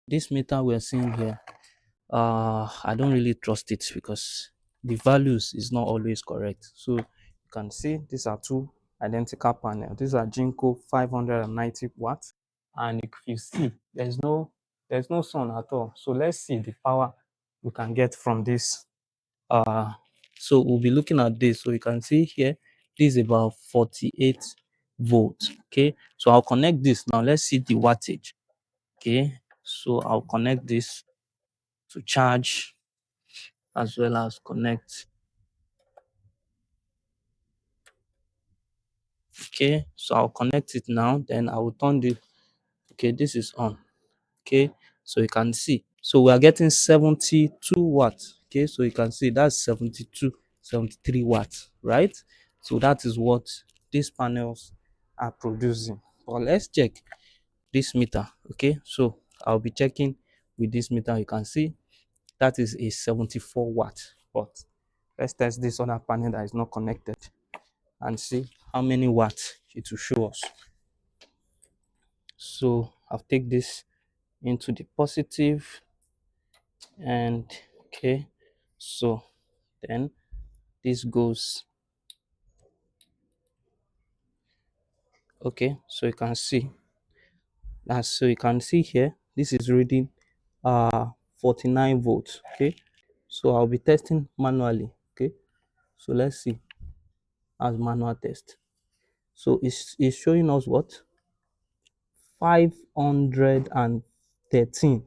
this meter we're seeing here, I don't really trust it because the values is not always correct. So you can see these are two identical panels. These are Jinko 590 watts, and if you see there's no sun at all. So let's see the power we can get from this. uh so we'll be looking at this. So you can see here, this is about 48 volts. Okay, so I'll connect this now. Let's see the wattage. Okay, so I'll connect this to charge as well as connect. Okay, so I'll connect it now, then I will turn the. Okay, this is on. Okay, so you can see, so we are getting 72 watts. Okay, so you can see that's 72, 73 watts, right? So that is what these panels are producing. But let's check this meter. Okay, so I'll be checking with this meter. You can see that is a 74 watt. But let's test this other panel that is not connected and see how many watts it will show us. So I'll take this into the positive, and okay, so then this goes. Okay, so you can see that. So you can see here, this is reading 49 volts. Okay, so I'll be testing manually. Okay, so let's see as manual test. So it's showing us what, 513.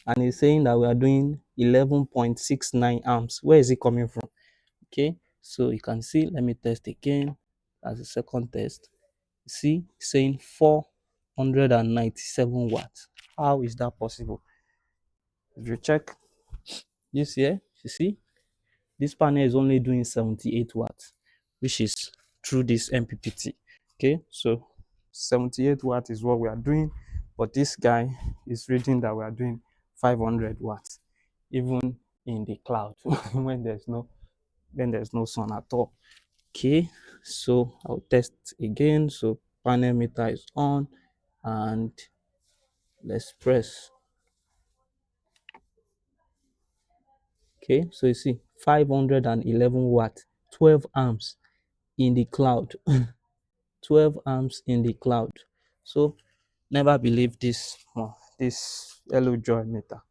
And it's saying that we are doing 11.69 amps. Where is it coming from? Okay, so you can see, let me test again as a second test. See, it's saying 497 watts. How is that possible? If you check this here, you see this panel is only doing 78 watts, which is through this MPPT. Okay, so 78 watts is what we are doing, but this guy is reading that we are doing 500 watts, even in the cloud when there's no sun at all. Okay, so I'll test again. So panel meter is on, and let's press. Okay, so you see 511 watts, 12 amps in the cloud. 12 amps in the cloud. So never believe this ELEJOY meter.